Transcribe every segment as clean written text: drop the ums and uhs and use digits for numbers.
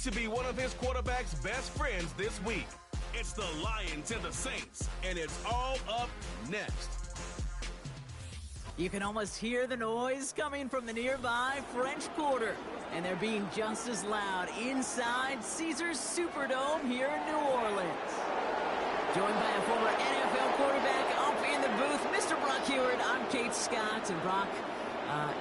to be one of his quarterback's best friends this week. It's the Lions and the Saints, and it's all up next. You can almost hear the noise coming from the nearby French Quarter, and they're being just as loud inside Caesars Superdome here in New Orleans. Joined by a former NFL quarterback up in the booth, Mr. Brock Hewitt. I'm Kate Scott, and Brock,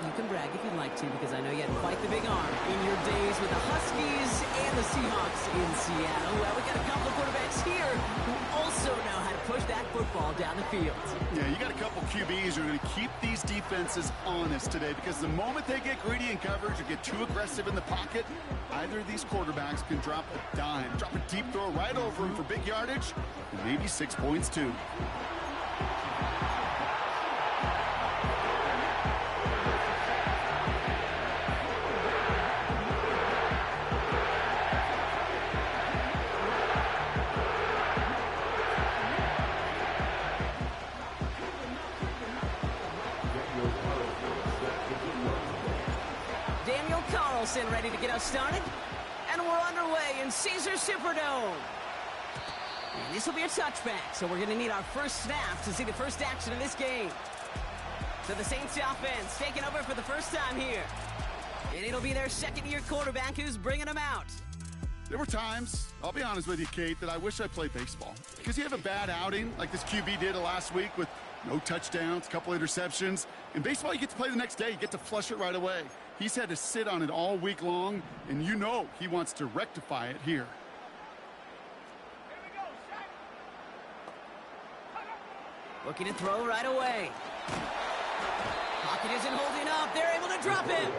you can brag if you'd like to, because I know you had quite the big arm in your days with the Huskies and the Seahawks in Seattle. Well, we got a couple of quarterbacks here who also know how to push that football down the field. Yeah, you got a couple QBs who are going to keep these defenses honest today, because the moment they get greedy in coverage or get too aggressive in the pocket, either of these quarterbacks can drop a dime, drop a deep throw right over him for big yardage, and maybe 6 points too. Ready to get us started, and we're underway in Caesars Superdome. And this will be a touchback, so we're going to need our first snap to see the first action of this game. So the Saints offense taking over for the first time here, and it'll be their second-year quarterback who's bringing them out. There were times, I'll be honest with you, Kate, that I wish I played baseball, because you have a bad outing like this QB did last week with no touchdowns, a couple interceptions. In baseball, you get to play the next day. You get to flush it right away. He's had to sit on it all week long, and you know he wants to rectify it here. Looking to throw right away. Pocket isn't holding up. They're able to drop him.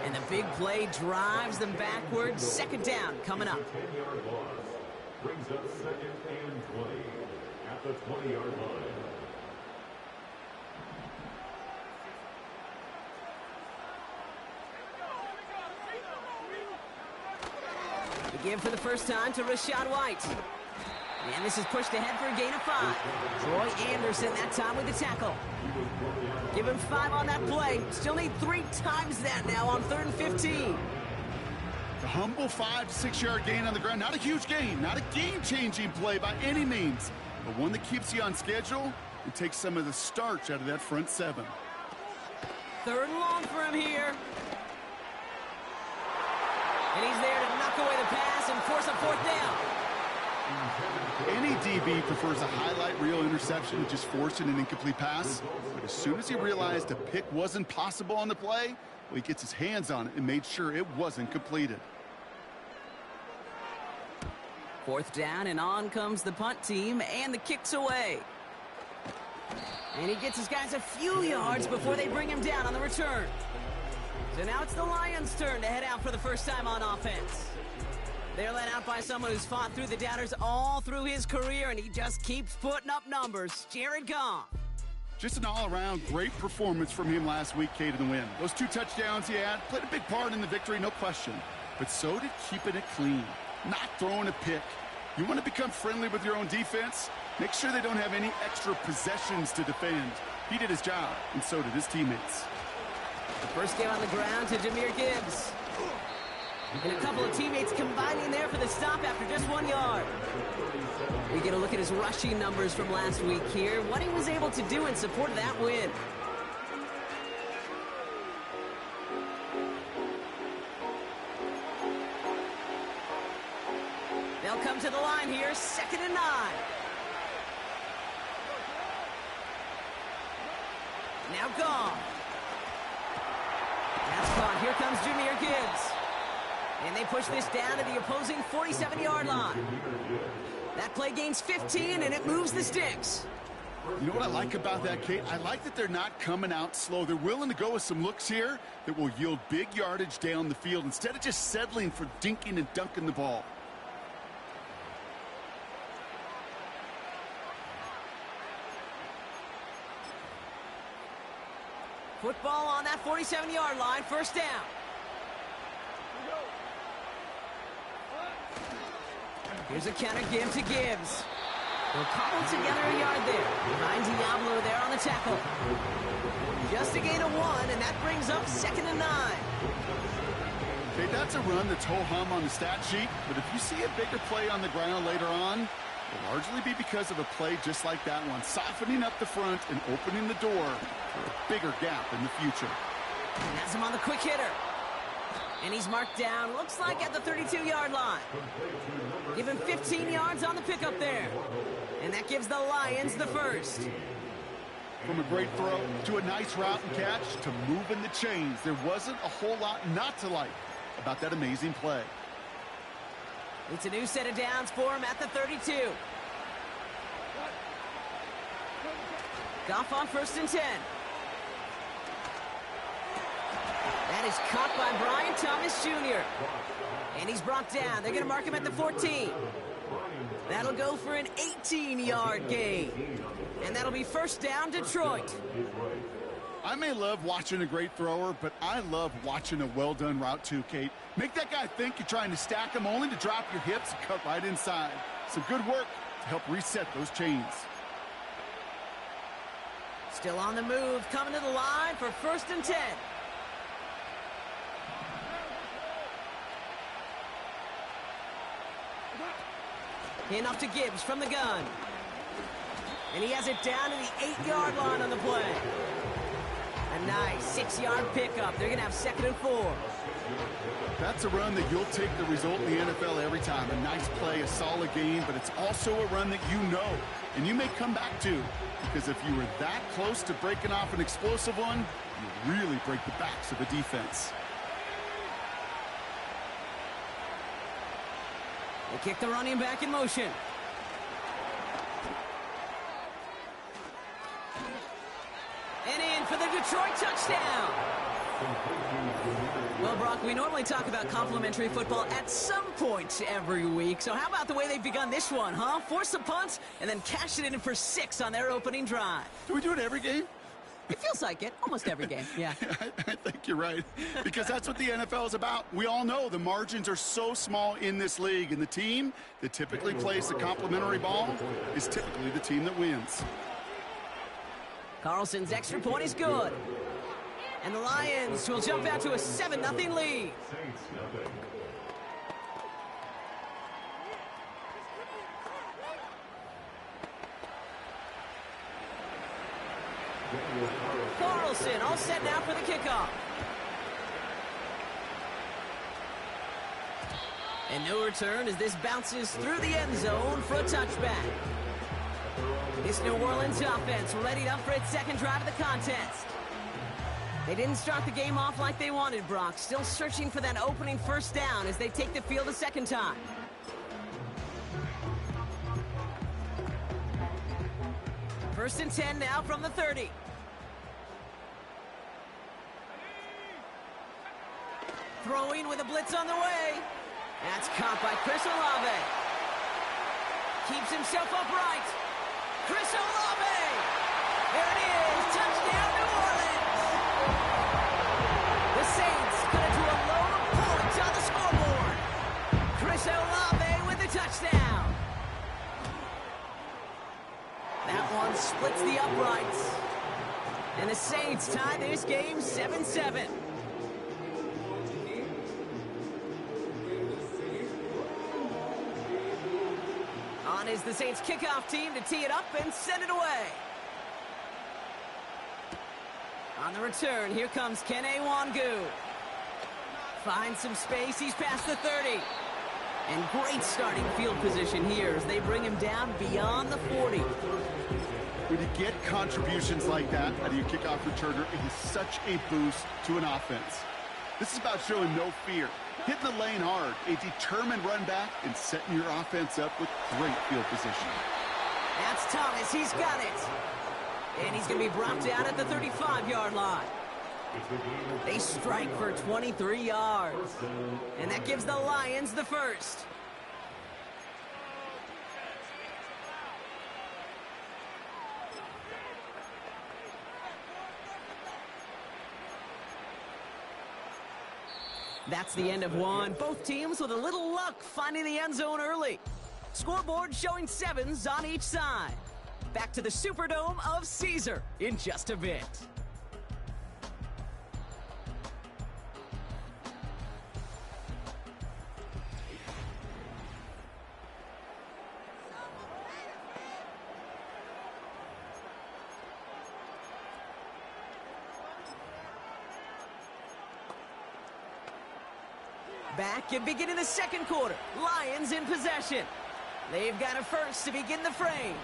And the big play drives them backwards. Second down coming up. 10-yard loss brings up 2nd and 20 at the 20-yard line. Give for the first time to Rashad White. And this is pushed ahead for a gain of 5. Troy Anderson that time with the tackle. Give him 5 on that play. Still need 3 times that now on 3rd and 15. The humble 5 to 6 yard gain on the ground. Not a huge gain, not a game-changing play by any means, but one that keeps you on schedule and takes some of the starch out of that front 7. 3rd and long for him here. And he's there to knock away the pass and force a 4th down. Any DB prefers a highlight reel interception to just forcing an incomplete pass. But as soon as he realized a pick wasn't possible on the play, well, he gets his hands on it and made sure it wasn't completed. 4th down, and on comes the punt team, and the kick's away. And he gets his guys a few yards before they bring him down on the return. So now it's the Lions' turn to head out for the first time on offense. They're led out by someone who's fought through the doubters all through his career, and he just keeps putting up numbers. Jared Goff. Just an all-around great performance from him last week, Kate, in the win. Those 2 touchdowns he had played a big part in the victory, no question. But so did keeping it clean, not throwing a pick. You want to become friendly with your own defense? Make sure they don't have any extra possessions to defend. He did his job, and so did his teammates. The first game on the ground to Jahmyr Gibbs. And a couple of teammates combining there for the stop after just 1 yard. We get a look at his rushing numbers from last week here, what he was able to do in support of that win. They'll come to the line here, 2nd and 9. Now Goff. That's caught. Here comes Jahmyr Gibbs. And they push this down to the opposing 47-yard line. That play gains 15, and it moves the sticks. You know what I like about that, Kate? I like that they're not coming out slow. They're willing to go with some looks here that will yield big yardage down the field instead of just settling for dinking and dunking the ball. Football on that 47-yard line, first down. Here's a counter give to Gibbs. They'll cobble together a yard there. Behind Diablo there on the tackle. Just a gain of 1, and that brings up 2nd and 9. Okay, that's a run that's ho-hum on the stat sheet, but if you see a bigger play on the ground later on, it'll largely be because of a play just like that one, softening up the front and opening the door for a bigger gap in the future. Has him on the quick hitter. And he's marked down, looks like at the 32-yard line. Give him 15 yards on the pickup there. And that gives the Lions the first. From a great throw to a nice route and catch to moving the chains, there wasn't a whole lot not to like about that amazing play. It's a new set of downs for him at the 32. Goff on 1st and 10. That is caught by Brian Thomas Jr. And he's brought down. They're going to mark him at the 14. That'll go for an 18-yard gain. And that'll be first down, Detroit. I may love watching a great thrower, but I love watching a well-done route too, Kate. Make that guy think you're trying to stack him only to drop your hips and cut right inside. Some good work to help reset those chains. Still on the move, coming to the line for 1st and 10. In off to Gibbs from the gun. And he has it down to the 8-yard line on the play. A nice 6-yard pickup. They're going to have 2nd and 4. That's a run that you'll take the result in the NFL every time. A nice play, a solid game, but it's also a run that you know and you may come back to, because if you were that close to breaking off an explosive one, you really break the backs of the defense. They kick the running back in motion. And in for the Detroit touchdown. Well, Brock, we normally talk about complimentary football at some point every week. So how about the way they've begun this one, huh? Force a punt and then cash it in for 6 on their opening drive. Do we do it every game? It feels like it. Almost every game, yeah. I think you're right, because that's what the NFL is about. We all know the margins are so small in this league, and the team that typically plays the complimentary ball is typically the team that wins. Carlson's extra point is good. And the Lions will jump out to a 7-0 lead. Carlson all set now for the kickoff. And no return as this bounces through the end zone for a touchback. This New Orleans offense readied up for its 2nd drive of the contest. They didn't start the game off like they wanted, Brock. Still searching for that opening 1st down as they take the field a 2nd time. First and 10 now from the 30. Throwing with a blitz on the way. That's caught by Chris Olave. Keeps himself upright. Chris Olave. There it is. Touchdown, New Orleans. The Saints cut it to a load of points on the scoreboard. Chris Olave with the touchdown. That one splits the uprights. And the Saints tie this game 7-7. On is the Saints kickoff team to tee it up and send it away. On the return, here comes Kene Wangu. Finds some space, he's past the 30. And great starting field position here as they bring him down beyond the 40. When you get contributions like that out of your kickoff returner, it is such a boost to an offense. This is about showing no fear, hitting the lane hard, a determined run back, and setting your offense up with great field position. That's Thomas, he's got it. And he's going to be brought down at the 35-yard line. They strike for 23 yards. And that gives the Lions the first. That's the end of one. Both teams with a little luck finding the end zone early. Scoreboard showing 7s on each side. Back to the Superdome of Caesar in just a bit. Back and beginning the second quarter. Lions in possession. They've got a first to begin the frame.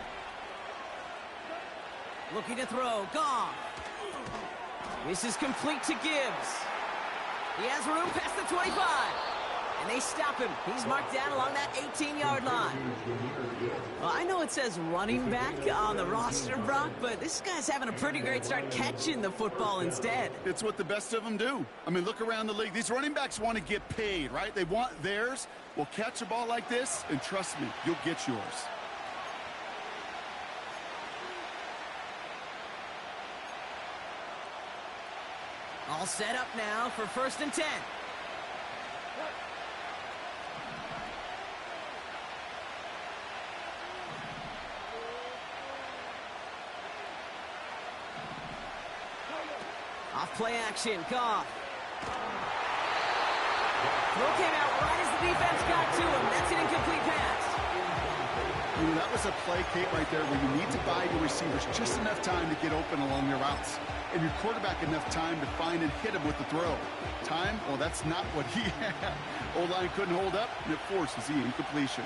Looking to throw. Goff. This is complete to Gibbs. He has room past the 25. And they stop him. He's marked down along that 18-yard line. Well, I know it says running back on the roster, Brock, but this guy's having a pretty great start catching the football instead. It's what the best of them do. I mean, look around the league. These running backs want to get paid, right? They want theirs. Well, catch a ball like this, and trust me, you'll get yours. All set up now for 1st and 10. Off play action, Goff. Throw came out right as the defense got to him. That's an incomplete pass. You know, that was a play, Kate, right there where you need to buy your receivers just enough time to get open along your routes. And your quarterback enough time to find and hit him with the throw. Time? Well, that's not what he had. O-line couldn't hold up, and it forces the incompletion.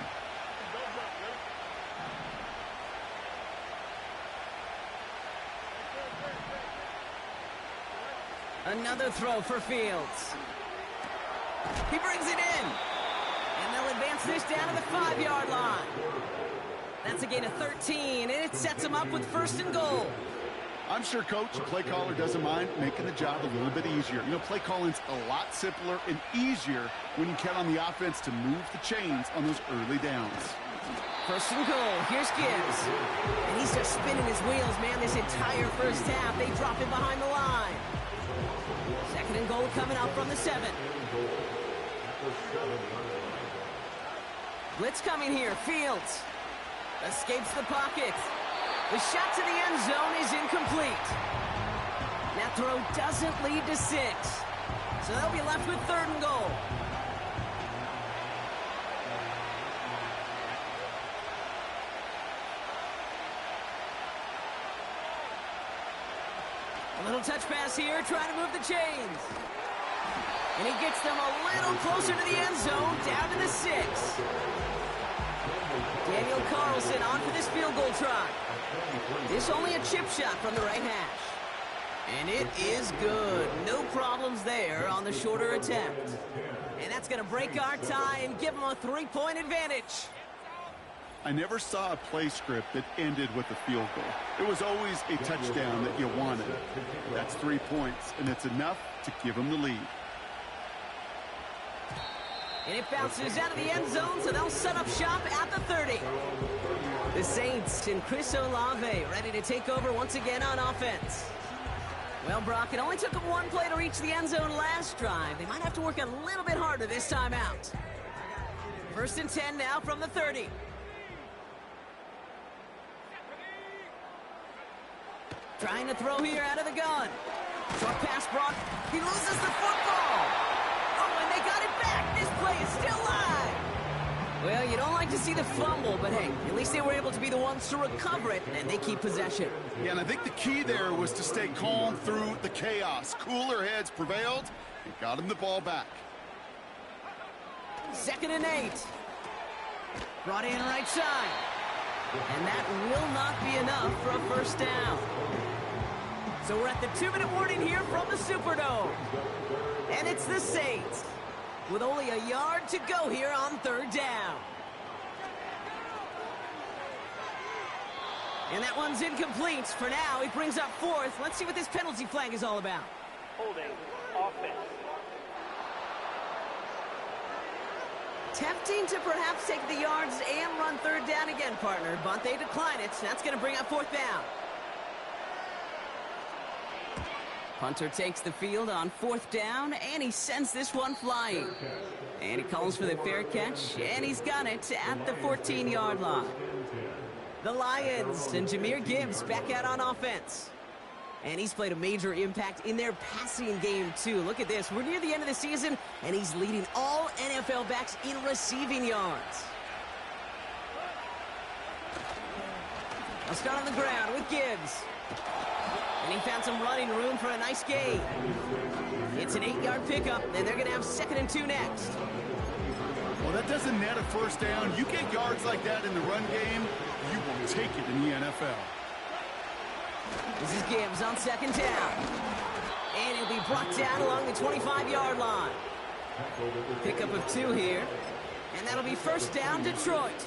Another throw for Fields. He brings it in. And they'll advance this down to the 5-yard line. That's a gain of 13, and it sets him up with 1st and goal. I'm sure, Coach, the play caller doesn't mind making the job a little bit easier. You know, play calling's a lot simpler and easier when you count on the offense to move the chains on those early downs. 1st and goal. Here's Gibbs. And he's just spinning his wheels, man, this entire first half. They drop him behind the line. 2nd and goal coming out from the 7. Blitz coming here. Fields escapes the pocket. The shot to the end zone is incomplete. That throw doesn't lead to 6. So they'll be left with 3rd and goal. A little touch pass here, trying to move the chains. And he gets them a little closer to the end zone, down to the 6. Daniel Carlson on for this field goal try. This only a chip shot from the right hash. And it is good. No problems there on the shorter attempt. And that's going to break our tie and give them a 3-point advantage. I never saw a play script that ended with a field goal. It was always a touchdown that you wanted. That's 3 points, and it's enough to give them the lead. And it bounces out of the end zone, so they'll set up shop at the 30. The Saints and Chris Olave ready to take over once again on offense. Well, Brock, it only took them one play to reach the end zone last drive. They might have to work a little bit harder this time out. 1st and 10 now from the 30. Trying to throw here out of the gun. Short pass brought. He loses the football. Oh, and they got it back. This play is still live. Well, you don't like to see the fumble, but hey, at least they were able to be the ones to recover it, and they keep possession. Yeah, and I think the key there was to stay calm through the chaos. Cooler heads prevailed and got him the ball back. 2nd and 8. Brought in right side. And that will not be enough for a first down. So we're at the 2-minute warning here from the Superdome. And it's the Saints with only a yard to go here on 3rd down. And that one's incomplete. For now, he brings up 4th. Let's see what this penalty flag is all about. Holding offense. Tempting to perhaps take the yards and run 3rd down again, partner. But they decline it. That's going to bring up 4th down. Hunter takes the field on 4th down, and he sends this one flying. And he calls for the fair catch, and he's got it at the 14-yard line. The Lions and Jahmyr Gibbs back out on offense. And he's played a major impact in their passing game, too. Look at this. We're near the end of the season, and he's leading all NFL backs in receiving yards. I'll start on the ground with Gibbs. And he found some running room for a nice gain. It's an 8-yard pickup, and they're going to have 2nd and 2 next. Well, that doesn't net a first down. You get yards like that in the run game, you will take it in the NFL. This is Gibbs on 2nd down. And he'll be brought down along the 25-yard line. Pickup of 2 here. And that'll be 1st down, Detroit.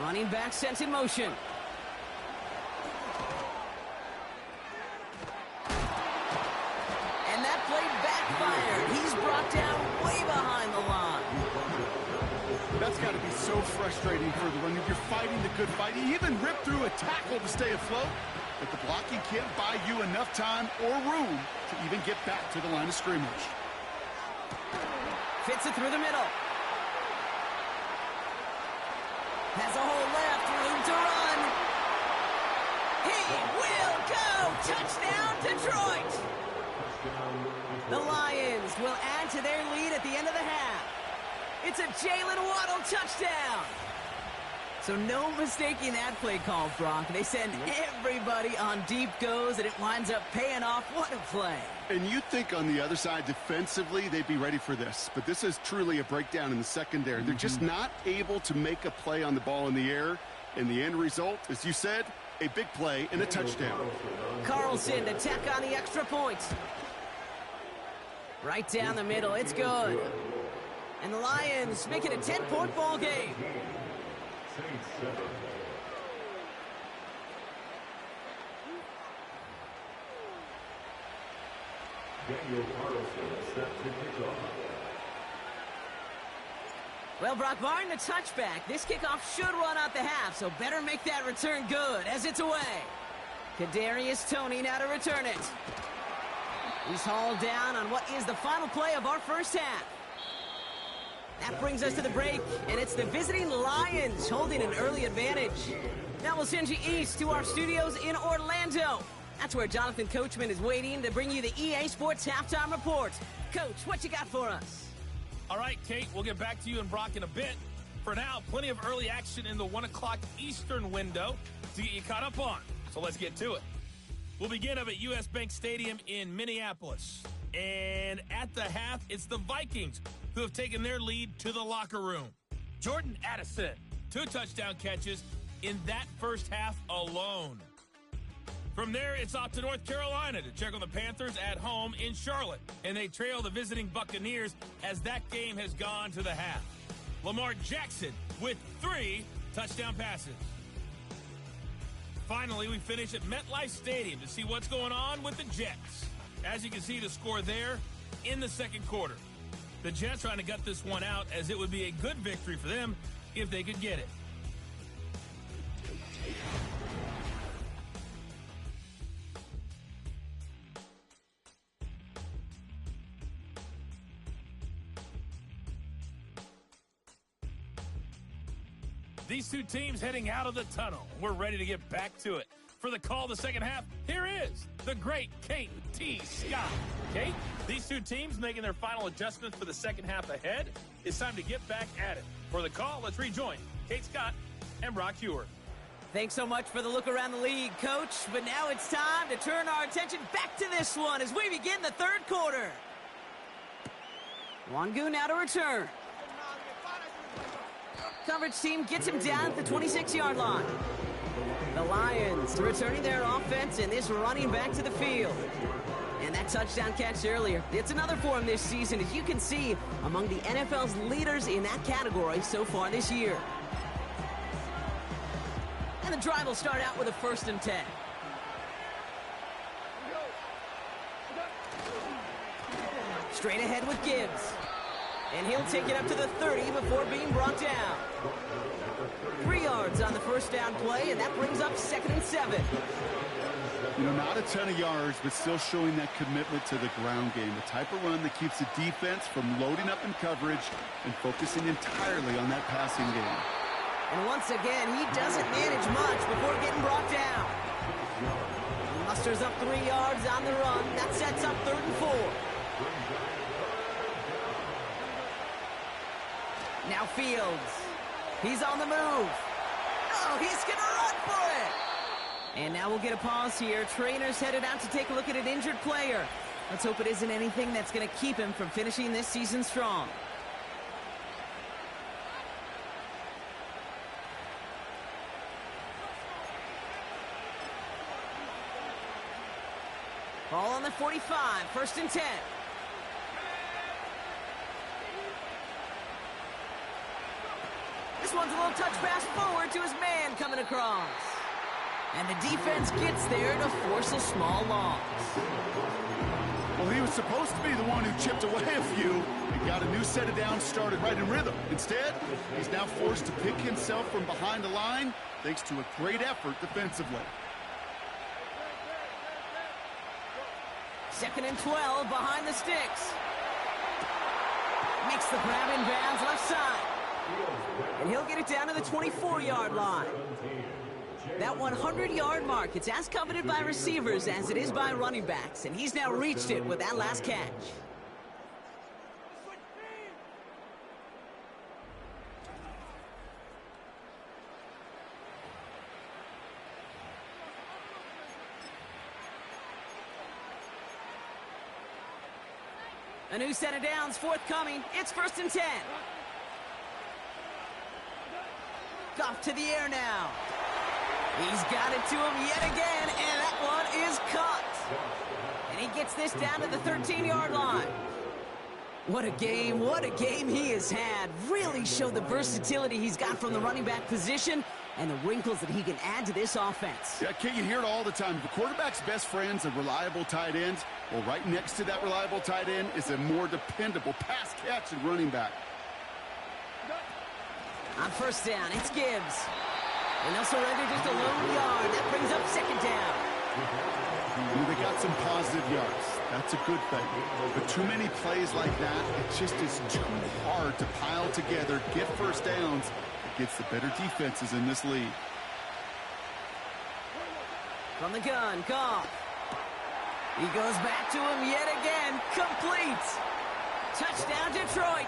Running back sent in motion. And that play backfired. He's brought down way behind the line. That's got to be so frustrating for the run. If you're fighting the good fight, he even ripped through a tackle to stay afloat. But the blocking can't buy you enough time or room to even get back to the line of scrimmage. Fits it through the middle. Has a hole left, room to run. He will go! Touchdown, Detroit! The Lions will add to their lead at the end of the half. It's a Jalen Waddle touchdown! So no mistaking that play call, Brock. They send everybody on deep goes, and it winds up paying off. What a play. And you'd think on the other side, defensively, they'd be ready for this. But this is truly a breakdown in the secondary. They're just not able to make a play on the ball in the air. And the end result, as you said, a big play and a touchdown. Carlson to tack on the extra point. Right down the middle. It's good. And the Lions make it a 10-point ball game. Well, Brock, barring the touchback, this kickoff should run out the half, so better make that return good as it's away. Kadarius Toney now to return it. He's hauled down on what is the final play of our first half. That brings us to the break, and it's the visiting Lions holding an early advantage. Now we'll send you east to our studios in Orlando. That's where Jonathan Coachman is waiting to bring you the EA Sports Halftime Report. Coach, what you got for us? All right, Kate, we'll get back to you and Brock in a bit. For now, plenty of early action in the 1 o'clock Eastern window to get you caught up on. So let's get to it. We'll begin up at U.S. Bank Stadium in Minneapolis. And at the half, it's the Vikings who have taken their lead to the locker room. Jordan Addison, 2 touchdown catches in that first half alone. From there, it's off to North Carolina to check on the Panthers at home in Charlotte. And they trail the visiting Buccaneers as that game has gone to the half. Lamar Jackson with 3 touchdown passes. Finally, we finish at MetLife Stadium to see what's going on with the Jets. As you can see, the score there in the second quarter. The Jets trying to gut this one out, as it would be a good victory for them if they could get it. These two teams heading out of the tunnel. We're ready to get back to it. For the call of the second half, here is the great Kate T. Scott. Kate, these two teams making their final adjustments for the second half ahead. It's time to get back at it. For the call, let's rejoin Kate Scott and Brock Hewer. Thanks so much for the look around the league, Coach. But now it's time to turn our attention back to this one as we begin the third quarter. Wangu now to return. Coverage team gets him down at the 26-yard line. The Lions returning their offense and this running back to the field. And that touchdown catch earlier, it's another for him this season, as you can see, among the NFL's leaders in that category so far this year. And the drive will start out with a 1st and 10. Straight ahead with Gibbs. And he'll take it up to the 30 before being brought down. 3 yards on the first down play, and that brings up 2nd and 7. You know, not a ton of yards, but still showing that commitment to the ground game. The type of run that keeps the defense from loading up in coverage and focusing entirely on that passing game. And once again, he doesn't manage much before getting brought down. He musters up 3 yards on the run. That sets up 3rd and 4. Now Fields. He's on the move. Oh, he's going to run for it. And now we'll get a pause here. Trainer's headed out to take a look at an injured player. Let's hope it isn't anything that's going to keep him from finishing this season strong. Ball on the 45, 1st and 10. This one's a little touch pass forward to his man coming across. And the defense gets there to force a small loss. Well, he was supposed to be the one who chipped away a few and got a new set of downs started right in rhythm. Instead, he's now forced to pick himself from behind the line thanks to a great effort defensively. 2nd and 12 behind the sticks. Makes the grab in bounds left side. And he'll get it down to the 24-yard line. That 100-yard mark, it's as coveted by receivers as it is by running backs. And he's now reached it with that last catch. A new set of downs forthcoming. It's 1st and 10. Goff to the air now. He's got it to him yet again, and that one is caught. And he gets this down to the 13-yard line. What a game he has had. Really showed the versatility he's got from the running back position and the wrinkles that he can add to this offense. Yeah, Kate, you hear it all the time. The quarterback's best friend's a reliable tight end. Well, right next to that reliable tight end is a more dependable pass-catching running back. On 1st down, it's Gibbs. And they'll surrender just a lone yard. That brings up 2nd down. Well, they got some positive yards. That's a good thing. But too many plays like that, it just is too hard to pile together, get 1st downs against the better defenses in this league. From the gun, Goff. He goes back to him yet again. Complete. Touchdown, Detroit.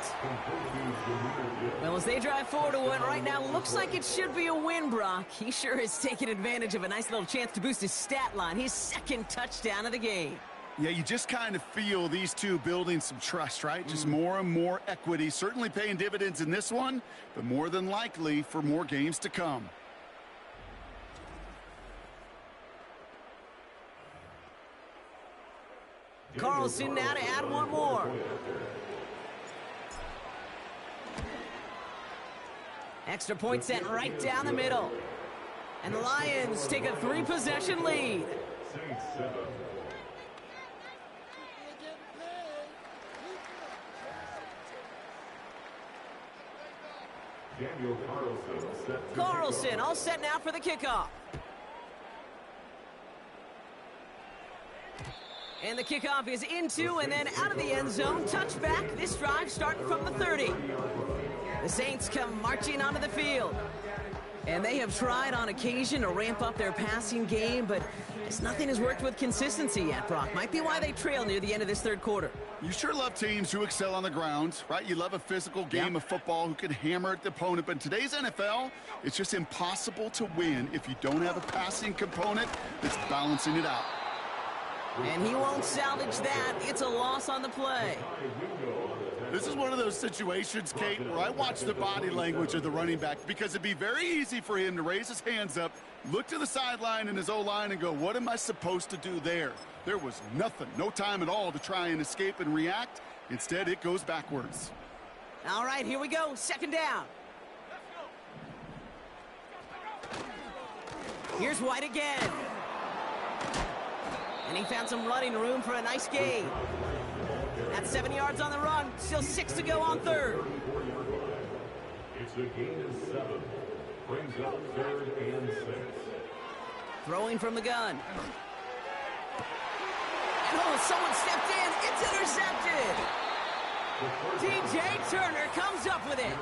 Well, as they drive forward to one right now, looks like it should be a win, Brock. He sure is taking advantage of a nice little chance to boost his stat line. His 2nd touchdown of the game. Yeah, you just kind of feel these two building some trust, right? Just more and more equity. Certainly paying dividends in this one, but more than likely for more games to come. Carlson now to add one more. Extra point sent right down the middle. And the Lions take a 3-possession lead. Carlson all set now for the kickoff. And the kickoff is into and then out of the end zone. Touchback. This drive starting from the 30. The Saints come marching onto the field. And they have tried on occasion to ramp up their passing game, but nothing has worked with consistency yet, Brock. Might be why they trail near the end of this 3rd quarter. You sure love teams who excel on the ground, right? You love a physical game of football who can hammer at the opponent. But in today's NFL, it's just impossible to win if you don't have a passing component that's balancing it out. And he won't salvage that. It's a loss on the play. This is one of those situations, Kate, where I watch the body language of the running back because it'd be very easy for him to raise his hands up, look to the sideline in his O-line and go, what am I supposed to do there? There was nothing, no time at all to try and escape and react. Instead, it goes backwards. All right, here we go. 2nd down. Here's White again. And he found some running room for a nice gain. That's 7 yards on the run. Still 6 to go on 3rd. It's a gain of 7. Brings up 3rd and 6. Throwing from the gun. Oh, someone stepped in. It's intercepted. DJ Turner comes up with it.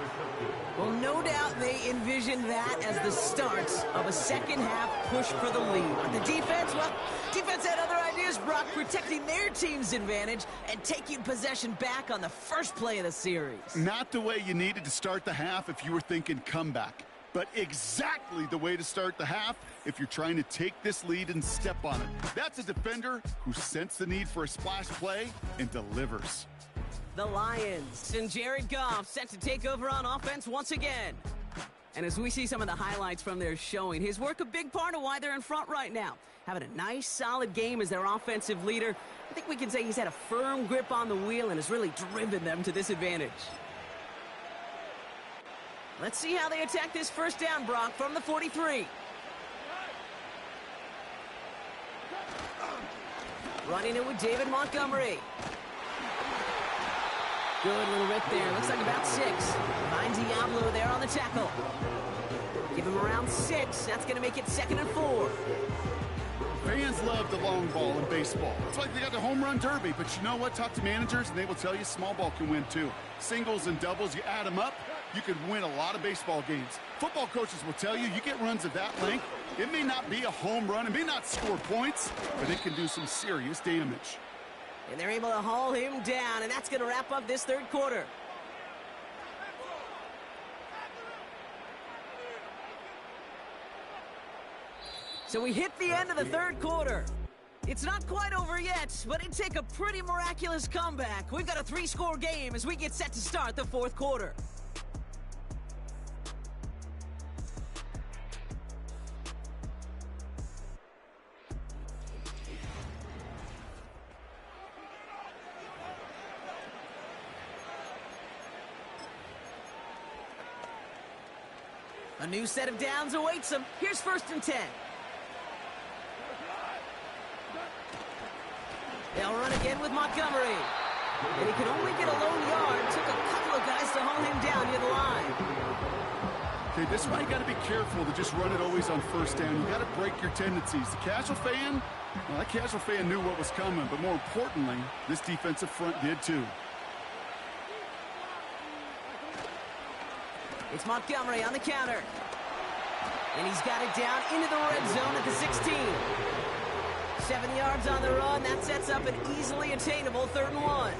Well, no doubt they envisioned that as the start of a 2nd half push for the lead. But the defense, well, defense had other ideas, Brock, protecting their team's advantage and taking possession back on the first play of the series. Not the way you needed to start the half if you were thinking comeback. but exactly the way to start the half if you're trying to take this lead and step on it. That's a defender who sensed the need for a splash play and delivers. The Lions and Jared Goff set to take over on offense once again. And as we see some of the highlights from their showing, his work a big part of why they're in front right now. Having a nice, solid game as their offensive leader. I think we can say he's had a firm grip on the wheel and has really driven them to this advantage. Let's see how they attack this first down, Brock, from the 43. Running it with David Montgomery. Good little rip there. Looks like about 6. Finds Diablo there on the tackle. Give him around 6. That's going to make it 2nd and 4. Fans love the long ball in baseball. It's like they got the home run derby, but you know what? Talk to managers, and they will tell you small ball can win too. Singles and doubles, you add them up, you could win a lot of baseball games. Football coaches will tell you get runs of that length. It may not be a home run, it may not score points, but it can do some serious damage. And they're able to haul him down, and that's going to wrap up this third quarter. So we hit the end of the third quarter. It's not quite over yet, but it'd take a pretty miraculous comeback. We've got a 3-score game as we get set to start the fourth quarter. A new set of downs awaits them. Here's 1st and 10. They'll run again with Montgomery. And he could only get a lone yard. Took a couple of guys to haul him down near the line. Okay, this is why you got to be careful to just run it always on 1st down. You got to break your tendencies. The casual fan, well, that casual fan knew what was coming, but more importantly, this defensive front did too. It's Montgomery on the counter. And he's got it down into the red zone at the 16. 7 yards on the run. That sets up an easily attainable 3rd and 1.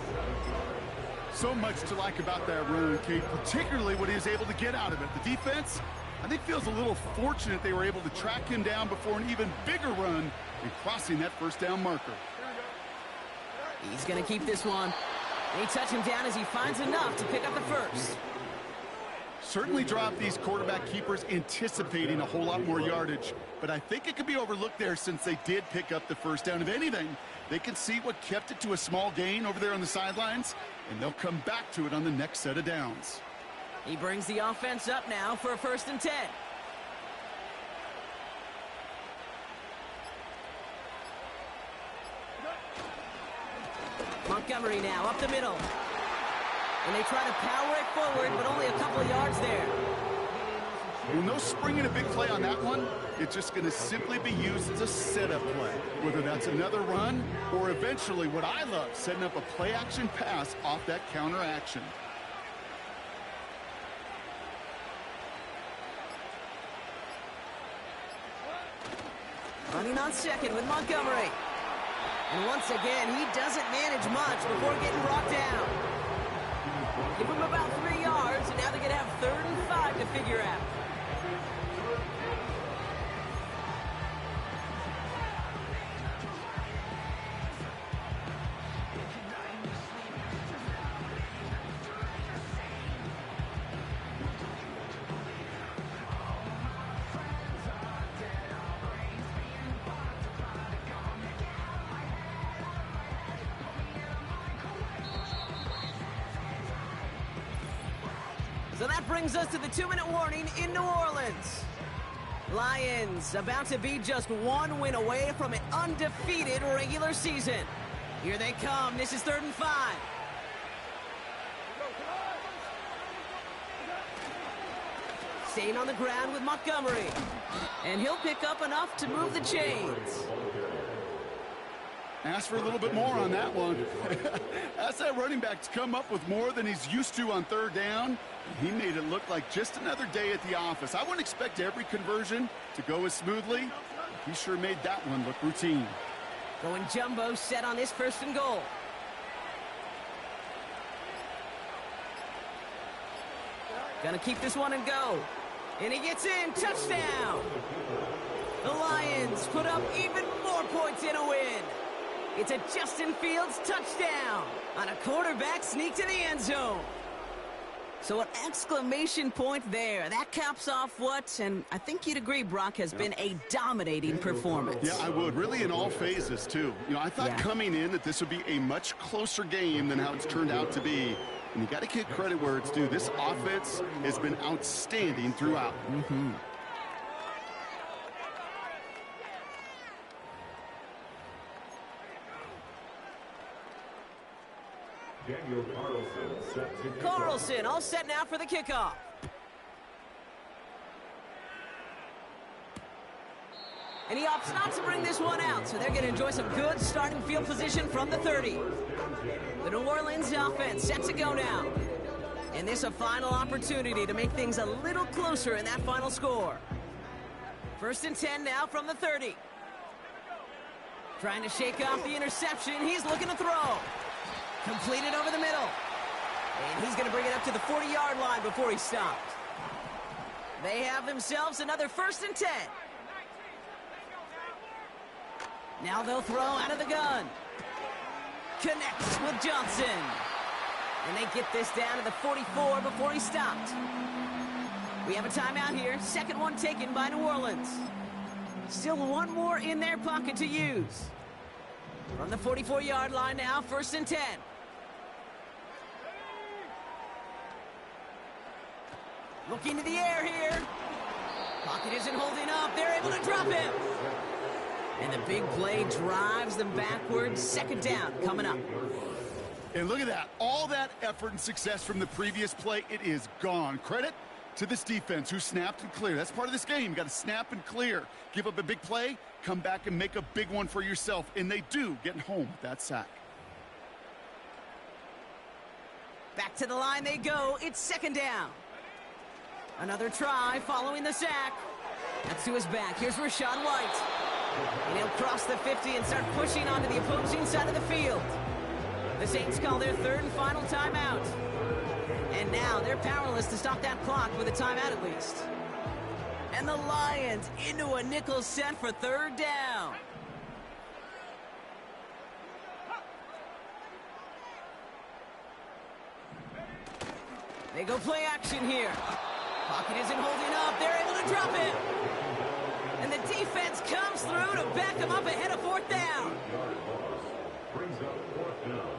So much to like about that run, Kate, particularly what he was able to get out of it. The defense, I think, feels a little fortunate they were able to track him down before an even bigger run and crossing that 1st down marker. He's going to keep this one. They touch him down as he finds enough to pick up the 1st. Certainly dropped these quarterback keepers anticipating a whole lot more yardage, but I think it could be overlooked there since they did pick up the 1st down. If anything, they can see what kept it to a small gain over there on the sidelines, and they'll come back to it on the next set of downs. He brings the offense up now for a 1st and 10. Montgomery now up the middle. And they try to power it forward, but only a couple of yards there. Well, no springing a big play on that one. It's just going to simply be used as a setup play, whether that's another run or eventually what I love, setting up a play-action pass off that counter action. Running on 2nd with Montgomery. And once again, he doesn't manage much before getting brought down. Give him about 3 yards, and now they're going to have 3rd and 5 to figure out. So that brings us to the 2-minute warning in New Orleans. Lions about to be just 1 win away from an undefeated regular season. Here they come. This is 3rd and 5. Staying on the ground with Montgomery. And he'll pick up enough to move the chains. Ask for a little bit more on that one. That's that running back to come up with more than he's used to on 3rd down. He made it look like just another day at the office. I wouldn't expect every conversion to go as smoothly. He sure made that one look routine. Going jumbo set on this 1st and goal. Gonna keep this one and go. And he gets in. Touchdown. The Lions put up even more points in a win. It's a Justin Fields touchdown on a quarterback sneak to the end zone. So an exclamation point there. That caps off what, and I think you'd agree, Brock, has been a dominating performance. Yeah, I would. Really in all phases, too. I thought coming in that this would be a much closer game than how it's turned out to be. And you got to give credit where it's due. This offense has been outstanding throughout. Daniel Carlson set to kick off. Carlson all set now for the kickoff. And he opts not to bring this one out, so they're going to enjoy some good starting field position from the 30. The New Orleans offense set to go now. And this a final opportunity to make things a little closer in that final score. 1st and 10 now from the 30. Trying to shake off the interception. He's looking to throw. Completed over the middle. And he's going to bring it up to the 40-yard line before he stopped. They have themselves another 1st and 10. Now they'll throw out of the gun. Connects with Johnson. And they get this down to the 44 before he stopped. We have a timeout here. Second one taken by New Orleans. Still one more in their pocket to use. From the 44-yard line now, 1st and 10. Looking to the air here. Pocket isn't holding up. They're able to drop him. And the big play drives them backwards. 2nd down coming up. And look at that. All that effort and success from the previous play, it is gone. Credit to this defense who snapped and cleared. That's part of this game. You got to snap and clear. Give up a big play, come back and make a big one for yourself. And they do, getting home with that sack. Back to the line they go. It's 2nd down. Another try following the sack. That's to his back. Here's Rachaad White. And he'll cross the 50 and start pushing onto the opposing side of the field. The Saints call their 3rd and final timeout. And now they're powerless to stop that clock with a timeout at least. And the Lions into a nickel set for 3rd down. They go play action here. Pocket isn't holding up. They're able to drop it. And the defense comes through to back them up ahead of 4th down. Brings up 4th down.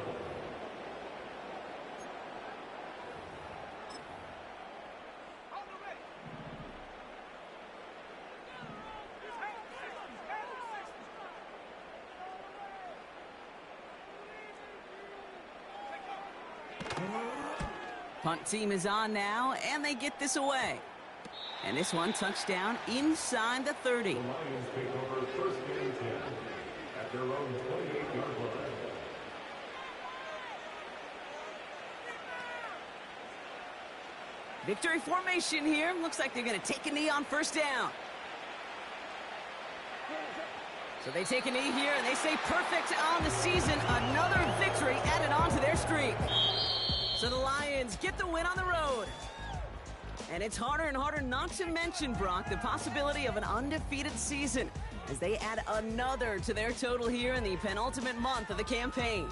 Punt team is on now, and they get this away. And this one touchdown inside the 30. The Lions take over 1st and 10 at their own 28-yard line. Victory formation here. Looks like they're going to take a knee on 1st down. So they take a knee here, and they stay perfect on the season. Another victory added on to their streak. So the Lions get the win on the road. And it's harder and harder not to mention, Brock, the possibility of an undefeated season as they add another to their total here in the penultimate month of the campaign.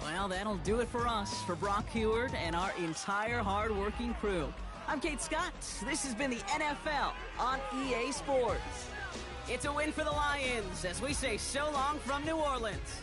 Well, that'll do it for us, for Brock Heward and our entire hard-working crew. I'm Kate Scott. This has been the NFL on EA Sports. It's a win for the Lions as we say so long from New Orleans.